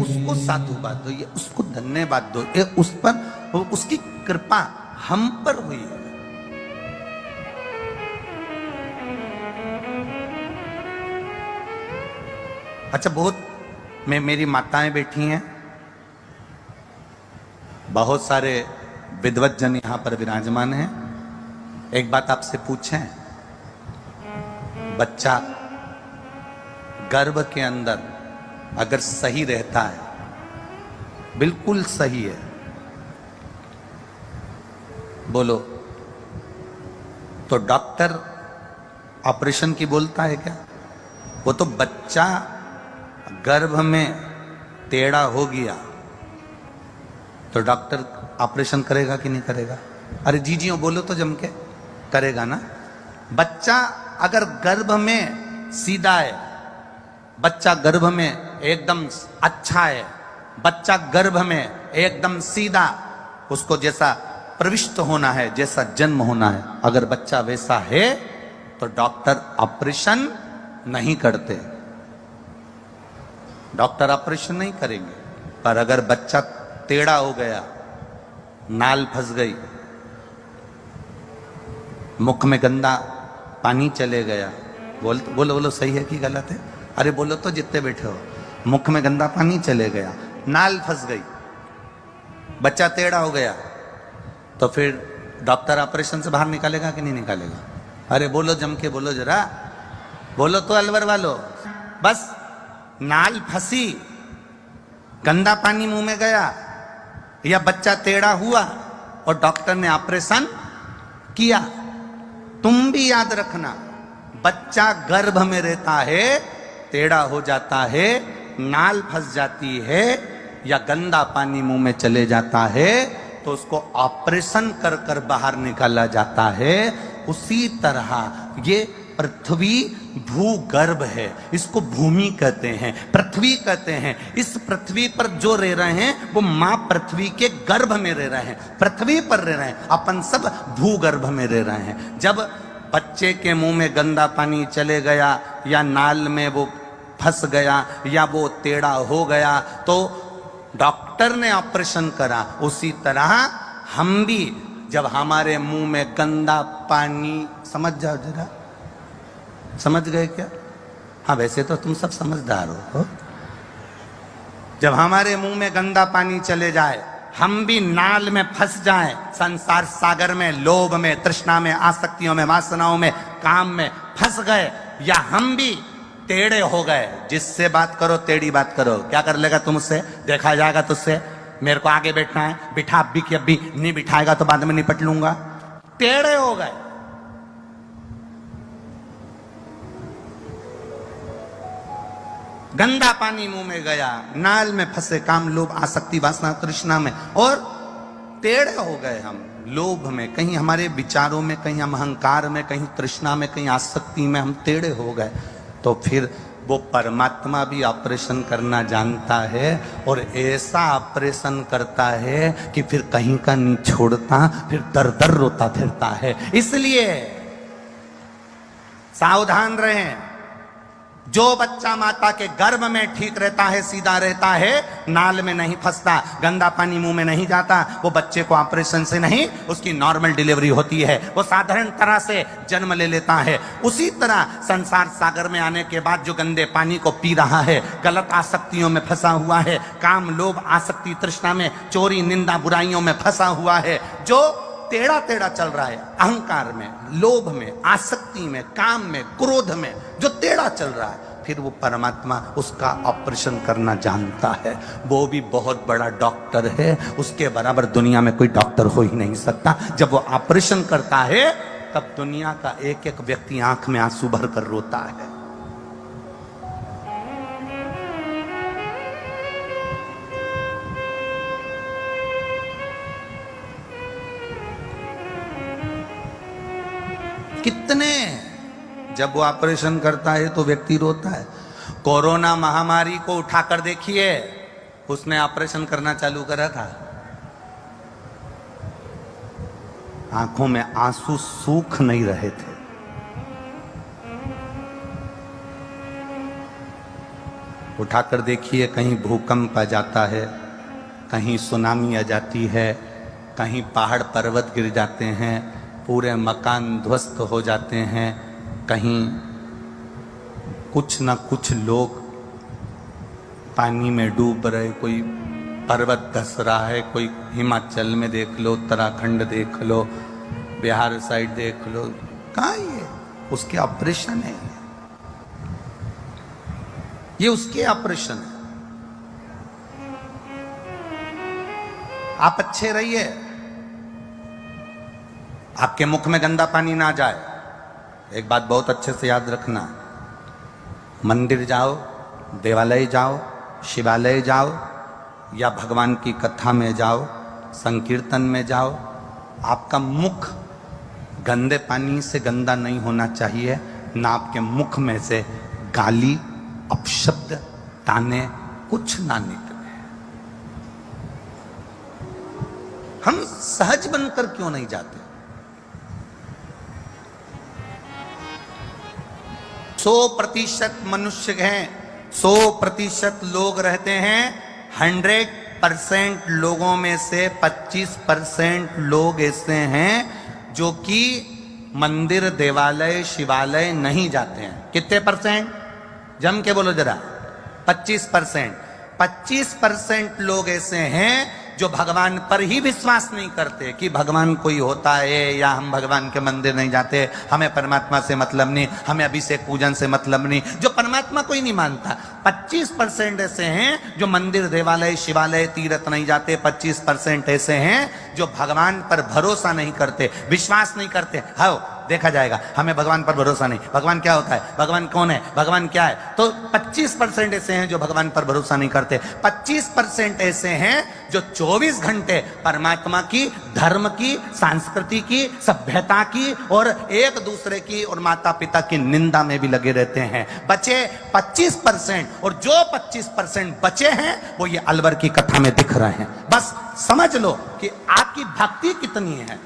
उसको साधुवाद दो, ये उसको धन्यवाद दो, ये उस पर उसकी कृपा हम पर हुई है। अच्छा, बहुत मेरी माताएं बैठी हैं, बहुत सारे विद्वत जन यहां पर विराजमान हैं। एक बात आपसे पूछें, बच्चा गर्भ के अंदर अगर सही रहता है, बिल्कुल सही है, बोलो तो डॉक्टर ऑपरेशन की बोलता है क्या? वो तो बच्चा गर्भ में टेढ़ा हो गया तो डॉक्टर ऑपरेशन करेगा कि नहीं करेगा? अरे जीजियों बोलो तो जम के, करेगा ना। बच्चा अगर गर्भ में सीधा है, बच्चा गर्भ में एकदम अच्छा है, बच्चा गर्भ में एकदम सीधा, उसको जैसा प्रविष्ट होना है, जैसा जन्म होना है, अगर बच्चा वैसा है तो डॉक्टर ऑपरेशन नहीं करते, डॉक्टर ऑपरेशन नहीं करेंगे। पर अगर बच्चा टेढ़ा हो गया, नाल फंस गई, मुख में गंदा पानी चले गया, बोलो बोलो सही है कि गलत है? अरे बोलो तो जितने बैठे हो, मुख में गंदा पानी चले गया, नाल फंस गई, बच्चा टेढ़ा हो गया, तो फिर डॉक्टर ऑपरेशन से बाहर निकालेगा कि नहीं निकालेगा? अरे बोलो जम के, बोलो जरा, बोलो तो अलवर वालो। बस नाल फंसी, गंदा पानी मुंह में गया, या बच्चा टेढ़ा हुआ और डॉक्टर ने ऑपरेशन किया, तुम भी याद रखना, बच्चा गर्भ में रहता है, टेढ़ा हो जाता है, नाल फंस जाती है, या गंदा पानी मुंह में चले जाता है, तो उसको ऑपरेशन कर कर बाहर निकाला जाता है। उसी तरह ये पृथ्वी भूगर्भ है, इसको भूमि कहते हैं, पृथ्वी कहते हैं। इस पृथ्वी पर जो रह रहे हैं वो मां पृथ्वी के गर्भ में रह रहे हैं, पृथ्वी पर रह रहे हैं, अपन सब भूगर्भ में रह रहे हैं। जब बच्चे के मुंह में गंदा पानी चले गया, या नाल में वो फंस गया, या वो टेढ़ा हो गया, तो डॉक्टर ने ऑपरेशन करा। उसी तरह हम भी, जब हमारे मुंह में गंदा पानी, समझ जाओ जरा, समझ गए क्या? हाँ, वैसे तो तुम सब समझदार हो। जब हमारे मुंह में गंदा पानी चले जाए, हम भी नाल में फंस जाएं, संसार सागर में, लोभ में, तृष्णा में, आसक्तियों में, वासनाओं में, काम में फंस गए, या हम भी टेढ़े हो गए, जिससे बात करो टेढ़ी बात करो, क्या कर लेगा तुमसे? देखा जाएगा तुझसे, मेरे को आगे बैठना है, बिठा अभी की अभी, नहीं बिठाएगा तो बाद में निपट लूंगा। टेढ़े हो गए, गंदा पानी मुंह में गया, नाल में फंसे, काम लोभ आसक्ति वासना तृष्णा में, और टेढ़े हो गए हम लोभ में, कहीं हमारे विचारों में, कहीं हम अहंकार में, कहीं तृष्णा में, कहीं आसक्ति में हम टेढ़े हो गए। तो फिर वो परमात्मा भी ऑपरेशन करना जानता है, और ऐसा ऑपरेशन करता है कि फिर कहीं का नहीं छोड़ता, फिर दर दर रोता फिरता है। इसलिए सावधान रहें। जो बच्चा माता के गर्भ में ठीक रहता है, सीधा रहता है, नाल में नहीं फंसता, गंदा पानी मुंह में नहीं जाता, वो बच्चे को ऑपरेशन से नहीं, उसकी नॉर्मल डिलीवरी होती है, वो साधारण तरह से जन्म ले लेता है। उसी तरह संसार सागर में आने के बाद जो गंदे पानी को पी रहा है, गलत आसक्तियों में फंसा हुआ है, काम लोभ आसक्ति तृष्णा में, चोरी निंदा बुराइयों में फंसा हुआ है, जो टेढ़ा टेढ़ा चल रहा है, अहंकार में, लोभ में, आसक्ति में, काम में, क्रोध में, जो टेढ़ा चल रहा है, फिर वो परमात्मा उसका ऑपरेशन करना जानता है। वो भी बहुत बड़ा डॉक्टर है, उसके बराबर दुनिया में कोई डॉक्टर हो ही नहीं सकता। जब वो ऑपरेशन करता है, तब दुनिया का एक एक व्यक्ति आंख में आंसू भर कर रोता है। कितने, जब वो ऑपरेशन करता है तो व्यक्ति रोता है। कोरोना महामारी को उठाकर देखिए, उसने ऑपरेशन करना चालू करा था, आंखों में आंसू सूख नहीं रहे थे। 1 उठाकर देखिए, कहीं भूकंप आ जाता है, कहीं सुनामी आ जाती है, कहीं पहाड़ पर्वत गिर जाते हैं, पूरे मकान ध्वस्त हो जाते हैं, कहीं कुछ ना कुछ लोग पानी में डूब रहे, कोई पर्वत धस रहा है, कोई हिमाचल में देख लो, उत्तराखंड देख लो, बिहार साइड देख लो, कहाँ ये उसके ऑपरेशन है, ये उसके ऑपरेशन है। आप अच्छे रहिए, आपके मुख में गंदा पानी ना जाए। एक बात बहुत अच्छे से याद रखना, मंदिर जाओ, देवालय जाओ, शिवालय जाओ या भगवान की कथा में जाओ, संकीर्तन में जाओ, आपका मुख गंदे पानी से गंदा नहीं होना चाहिए, ना आपके मुख में से गाली, अपशब्द, ताने कुछ ना निकले। हम सहज बनकर क्यों नहीं जाते? 100% मनुष्य हैं, 100% लोग रहते हैं, 100% लोगों में से 25% लोग ऐसे हैं जो कि मंदिर, देवालय, शिवालय नहीं जाते हैं। कितने परसेंट? जम के बोलो जरा। 25%। 25% लोग ऐसे हैं जो भगवान पर ही विश्वास नहीं करते कि भगवान कोई होता है, या हम भगवान के मंदिर नहीं जाते, हमें परमात्मा से मतलब नहीं, हमें अभिषेक पूजन से मतलब नहीं, जो परमात्मा कोई नहीं मानता। 25% ऐसे हैं जो मंदिर, देवालय, शिवालय, तीर्थ नहीं जाते। 25% ऐसे हैं जो भगवान पर भरोसा नहीं करते, विश्वास नहीं करते। हाँ, देखा जाएगा, हमें भगवान पर भरोसा नहीं। भगवान क्या होता है, भगवान कौन है, भगवान क्या है? तो 25% ऐसे हैं जो भगवान पर भरोसा नहीं करते। 25% ऐसे हैं जो 24 घंटे परमात्मा की, धर्म की, संस्कृति की, सभ्यता की और एक दूसरे की और माता पिता की निंदा में भी लगे रहते हैं। बचे 25%, और जो 25% बचे हैं वो ये अलवर की कथा में दिख रहे हैं। बस समझ लो कि आपकी भक्ति कितनी है।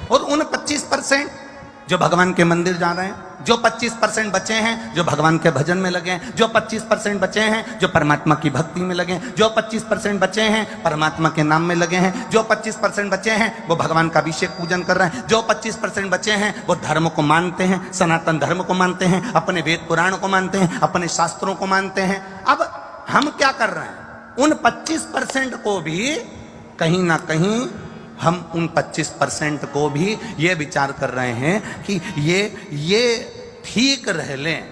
और उन 25% जो भगवान के मंदिर जा रहे हैं, जो 25% बचे हैं जो भगवान के भजन में लगे हैं, जो 25% बचे हैं जो परमात्मा की भक्ति में लगे हैं, जो 25% बचे हैं परमात्मा के नाम में लगे हैं, जो 25% बचे हैं वो भगवान का अभिषेक पूजन कर रहे हैं, जो 25% बचे हैं वो धर्म को मानते हैं, सनातन धर्म को मानते हैं, अपने वेद पुराण को मानते हैं, अपने शास्त्रों को मानते हैं। अब हम क्या कर रहे हैं? उन 25% को भी कहीं ना कहीं हम उन 25% को भी ये विचार कर रहे हैं कि ये ठीक रह लें,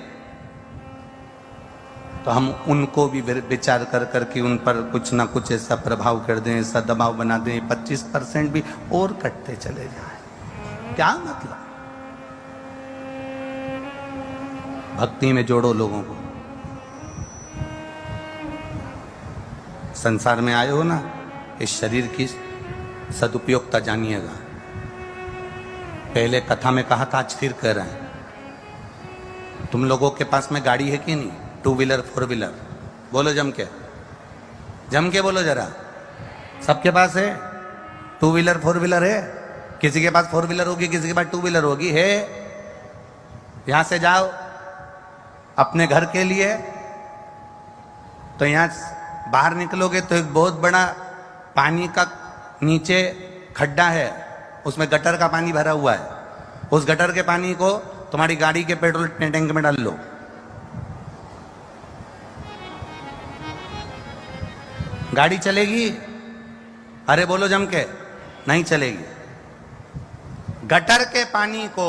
तो हम उनको भी विचार कर करके उन पर कुछ ना कुछ ऐसा प्रभाव कर दें, ऐसा दबाव बना दें, 25% भी और कटते चले जाएं। क्या मतलब? भक्ति में जोड़ो लोगों को। संसार में आए हो ना, इस शरीर की सदुपयोगता जानिएगा। पहले कथा में कहा था, आज फिर कह रहे हैं। तुम लोगों के पास में गाड़ी है कि नहीं? 2 व्हीलर 4 व्हीलर बोलो, जम के बोलो जरा। सबके पास है 2 व्हीलर 4 व्हीलर है? किसी के पास 4 व्हीलर होगी, किसी के पास 2 व्हीलर होगी। है? यहां से जाओ अपने घर के लिए, तो यहां बाहर निकलोगे तो एक बहुत बड़ा पानी का नीचे खड्डा है, उसमें गटर का पानी भरा हुआ है। उस गटर के पानी को तुम्हारी गाड़ी के पेट्रोल टैंक में डाल लो, गाड़ी चलेगी? अरे बोलो जम के, नहीं चलेगी। गटर के पानी को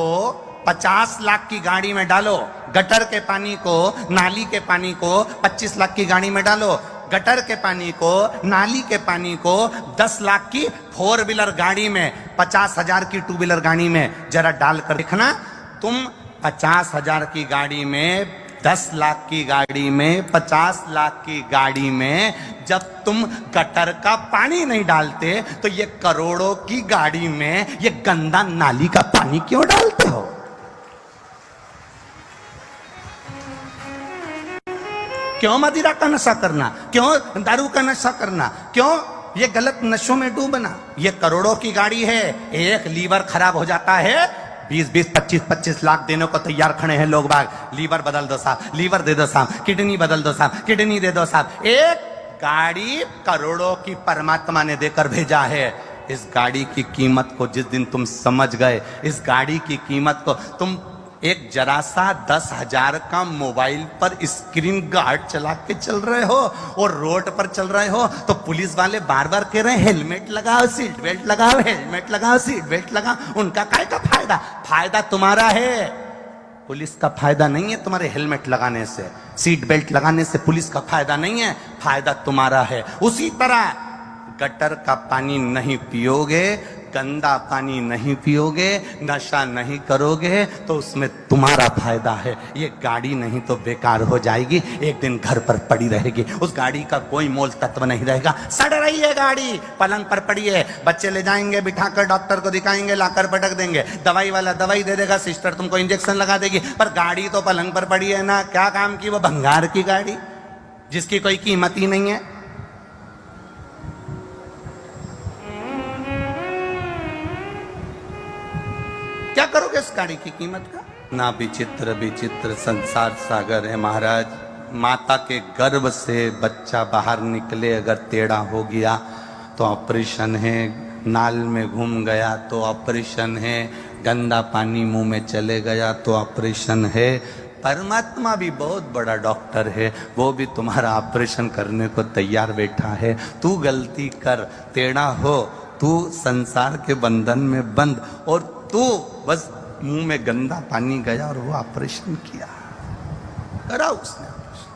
50 लाख की गाड़ी में डालो, गटर के पानी को, नाली के पानी को 25 लाख की गाड़ी में डालो, गटर के पानी को, नाली के पानी को 10 लाख की 4 व्हीलर गाड़ी में, 50,000 की 2 व्हीलर गाड़ी में जरा डालकर देखना। तुम 50,000 की गाड़ी में, 10 लाख की गाड़ी में, 50 लाख की गाड़ी में जब तुम गटर का पानी नहीं डालते, तो ये करोड़ों की गाड़ी में ये गंदा नाली का पानी क्यों डालते हो? क्यों मदिरा का नशा करना? क्यों दारू का नशा करना? क्यों ये गलत नशों में डूबना। ये करोड़ों की गाड़ी है, एक लीवर खराब हो जाता है 20-20, 25-25 लाख देने को तैयार खड़े हैं लोग बाग। लीवर बदल दो साहब, लीवर दे दो साहब, किडनी बदल दो साहब, किडनी दे दो साहब। एक गाड़ी करोड़ों की परमात्मा ने देकर भेजा है। इस गाड़ी की कीमत को जिस दिन तुम समझ गए, इस गाड़ी की कीमत को, तुम एक जरा सा 10,000 का मोबाइल पर स्क्रीन गार्ड चला के चल रहे हो और रोड पर चल रहे हो तो पुलिस वाले बार बार कह रहे हैं हेलमेट लगाओ, सीट बेल्ट लगाओ, हेलमेट लगाओ, सीट बेल्ट लगाओ। उनका काय का फायदा? फायदा तुम्हारा है, पुलिस का फायदा नहीं है। तुम्हारे हेलमेट लगाने से, सीट बेल्ट लगाने से पुलिस का फायदा नहीं है, फायदा तुम्हारा है। उसी तरह गटर का पानी नहीं पियोगे, गंदा पानी नहीं पियोगे, नशा नहीं करोगे तो उसमें तुम्हारा फायदा है। ये गाड़ी नहीं तो बेकार हो जाएगी, एक दिन घर पर पड़ी रहेगी, उस गाड़ी का कोई मोल तत्व नहीं रहेगा। सड़ रही है गाड़ी, पलंग पर पड़ी है, बच्चे ले जाएंगे, बिठाकर डॉक्टर को दिखाएंगे, लाकर पटक देंगे, दवाई वाला दवाई दे देगा, सिस्टर तुमको इंजेक्शन लगा देगी, पर गाड़ी तो पलंग पर पड़ी है ना। क्या काम की? वो भंगार की गाड़ी जिसकी कोई कीमत ही नहीं है। क्या करोगे इस गाड़ी की कीमत का? ना विचित्र विचित्र संसार सागर है महाराज। माता के गर्भ से बच्चा बाहर निकले अगर टेढ़ा हो गया तो ऑपरेशन है, नाल में घूम गया तो ऑपरेशन है, गंदा पानी मुंह में चले गया तो ऑपरेशन है। परमात्मा भी बहुत बड़ा डॉक्टर है, वो भी तुम्हारा ऑपरेशन करने को तैयार बैठा है। तू गलती कर, टेढ़ा हो, तू संसार के बंधन में बंद, और तू बस मुंह में गंदा पानी गया और वो ऑपरेशन किया, करा उसने ऑपरेशन।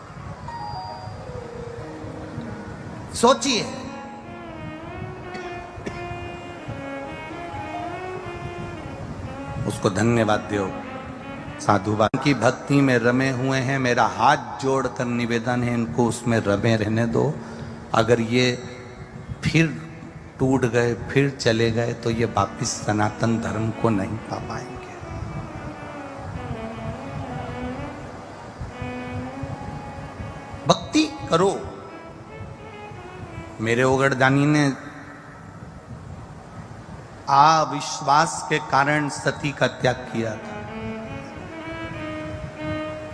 सोचिए, उसको धन्यवाद दो। साधुवान की भक्ति में रमे हुए हैं, मेरा हाथ जोड़कर निवेदन है इनको उसमें रमे रहने दो। अगर ये फिर टूट गए, फिर चले गए तो ये वापिस सनातन धर्म को नहीं पा पाएंगे। भक्ति करो। मेरे ओगड़दानी ने अविश्वास के कारण सती का त्याग किया था।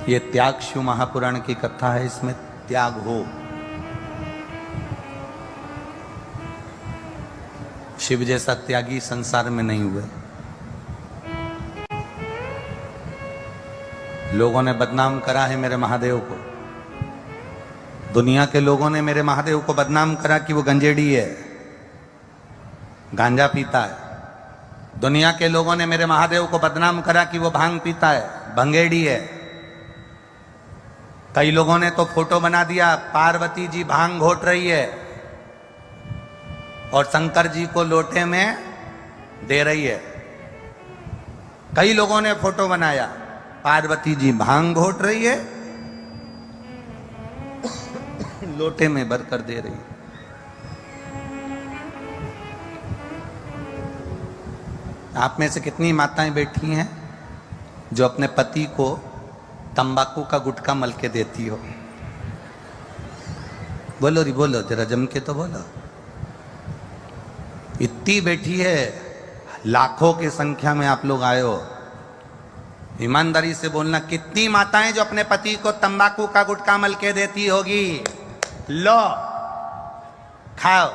ये त्याग शिव महापुराण की कथा है, इसमें त्याग हो। शिव जैसा त्यागी संसार में नहीं हुए। लोगों ने बदनाम करा है मेरे महादेव को, दुनिया के लोगों ने मेरे महादेव को बदनाम करा कि वो गंजेड़ी है, गांजा पीता है। दुनिया के लोगों ने मेरे महादेव को बदनाम करा कि वो भांग पीता है, भंगेड़ी है। कई लोगों ने तो फोटो बना दिया, पार्वती जी भांग घोट रही है और शंकर जी को लोटे में दे रही है। कई लोगों ने फोटो बनाया, पार्वती जी भांग घोट रही है, लोटे में भर कर दे रही है। आप में से कितनी माताएं बैठी हैं जो अपने पति को तंबाकू का गुटखा मल के देती हो? बोलो री बोलो, जरा जम के तो बोलो। इतनी बैठी है, लाखों की संख्या में आप लोग आए हो। ईमानदारी से बोलना, कितनी माताएं जो अपने पति को तंबाकू का गुटखा मल के देती होगी? लो खाओ,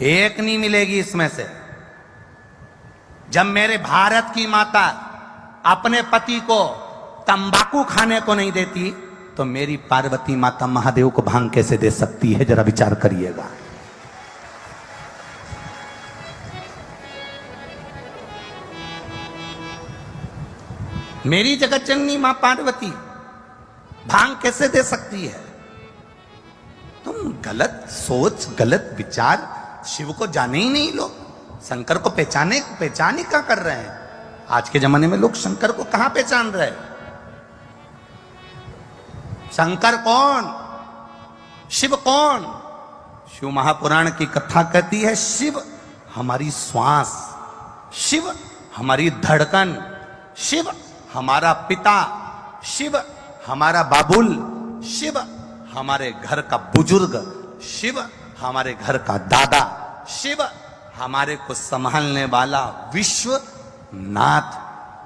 एक नहीं मिलेगी इसमें से। जब मेरे भारत की माता अपने पति को तंबाकू खाने को नहीं देती तो मेरी पार्वती माता महादेव को भांग कैसे दे सकती है? जरा विचार करिएगा। मेरी जगत जननी मां पार्वती भांग कैसे दे सकती है? तुम गलत सोच, गलत विचार। शिव को जाने ही नहीं लोग, शंकर को पहचान ही क्या कर रहे हैं? आज के जमाने में लोग शंकर को कहां पहचान रहे हैं? शंकर कौन, शिव कौन? शिव महापुराण की कथा कहती है शिव हमारी श्वास, शिव हमारी धड़कन, शिव हमारा पिता, शिव हमारा बाबुल, शिव हमारे घर का बुजुर्ग, शिव हमारे घर का दादा, शिव हमारे को संभालने वाला विश्वनाथ,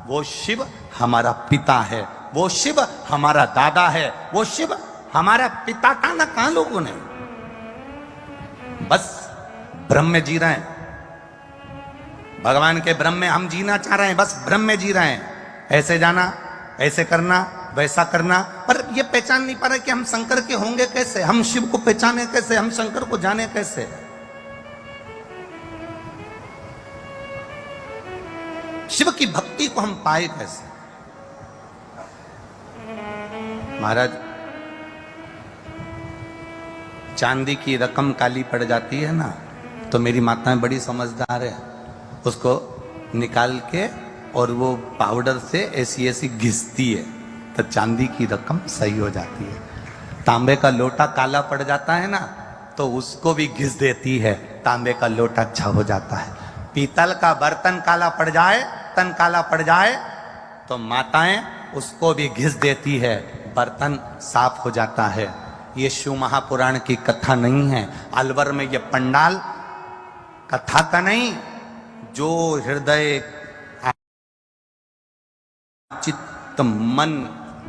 वो शिव हमारा पिता है, वो शिव हमारा दादा है, वो शिव हमारा पिता का ना कहां लोगों ने, बस ब्रह्म में जी रहे हैं, भगवान के ब्रह्म में हम जीना चाह रहे हैं, बस ब्रह्म में जी रहे हैं, ऐसे जाना, ऐसे करना, वैसा करना, पर ये पहचान नहीं पा रहे कि हम शंकर के होंगे कैसे, हम शिव को पहचाने कैसे, हम शंकर को जाने कैसे। शिव की भक्ति को हम पाए कैसे। महाराज, चांदी की रकम काली पड़ जाती है ना, तो मेरी माताएं बड़ी समझदार है, उसको निकाल के और वो पाउडर से ऐसी ऐसी घिसती है, तो चांदी की रकम सही हो जाती है। तांबे का लोटा काला पड़ जाता है ना, तो उसको भी घिस देती है, तांबे का लोटा अच्छा हो जाता है। पीतल का बर्तन काला पड़ जाए, तन काला पड़ जाए, तो माताएं उसको भी घिस देती है, बर्तन साफ हो जाता है। ये शिव महापुराण की कथा नहीं है, अलवर में ये पंडाल कथा का नहीं, जो हृदय चित्त मन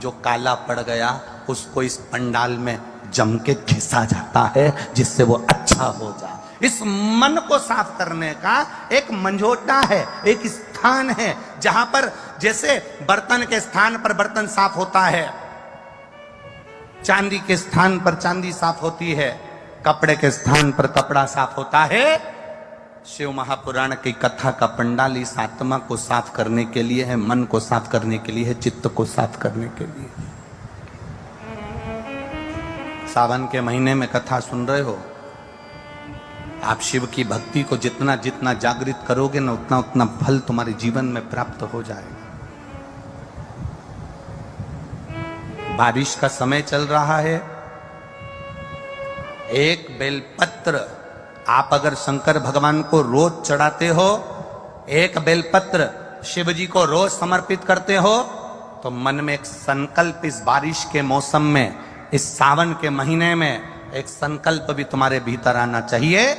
जो काला पड़ गया, उसको इस पंडाल में जम के घिसा जाता है, जिससे वो अच्छा हो जाए। इस मन को साफ करने का एक मंझोटा है, एक स्थान है, जहां पर जैसे बर्तन के स्थान पर बर्तन साफ होता है, चांदी के स्थान पर चांदी साफ होती है, कपड़े के स्थान पर कपड़ा साफ होता है। शिव महापुराण की कथा का पंडाल इस आत्मा को साफ करने के लिए है, मन को साफ करने के लिए है, चित्त को साफ करने के लिए। सावन के महीने में कथा सुन रहे हो, आप शिव की भक्ति को जितना जितना जागृत करोगे ना, उतना उतना फल तुम्हारे जीवन में प्राप्त हो जाएगा। बारिश का समय चल रहा है, एक बेलपत्र आप अगर शंकर भगवान को रोज चढ़ाते हो, एक बेलपत्र शिव जी को रोज समर्पित करते हो, तो मन में एक संकल्प इस बारिश के मौसम में, इस सावन के महीने में एक संकल्प भी तुम्हारे भीतर आना चाहिए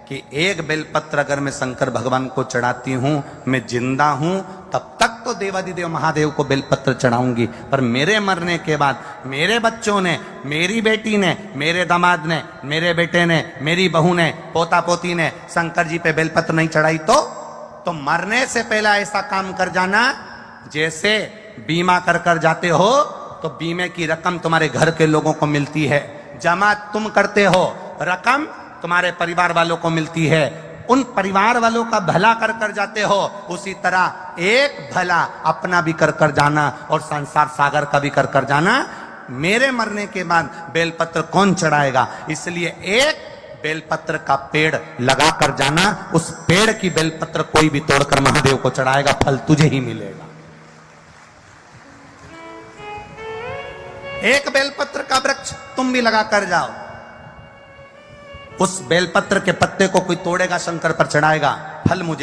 कि एक बेलपत्र अगर मैं शंकर भगवान को चढ़ाती हूं, मैं जिंदा हूं, तब तक तो देवादिदेव महादेव को बेलपत्र चढ़ाऊंगी, पर मेरे मरने के बाद मेरे बच्चों ने, मेरी बेटी ने, मेरे दामाद ने, मेरे बेटे ने, मेरी बहू ने, पोता पोती ने शंकर जी पे बेलपत्र नहीं चढ़ाई, तो मरने से पहले ऐसा काम कर जाना, जैसे बीमा कर कर जाते हो तो बीमे की रकम तुम्हारे घर के लोगों को मिलती है, जमा तुम करते हो, रकम तुम्हारे परिवार वालों को मिलती है, उन परिवार वालों का भला कर कर जाते हो, उसी तरह एक भला अपना भी कर कर जाना और संसार सागर का भी कर कर जाना। मेरे मरने के बाद बेलपत्र कौन चढ़ाएगा, इसलिए एक बेलपत्र का पेड़ लगा कर जाना, उस पेड़ की बेलपत्र कोई भी तोड़कर महादेव को चढ़ाएगा, फल तुझे ही मिलेगा। एक बेलपत्र का वृक्ष तुम भी लगा कर जाओ, उस बेलपत्र के पत्ते को कोई तोड़ेगा, शंकर पर चढ़ाएगा, फल मुझे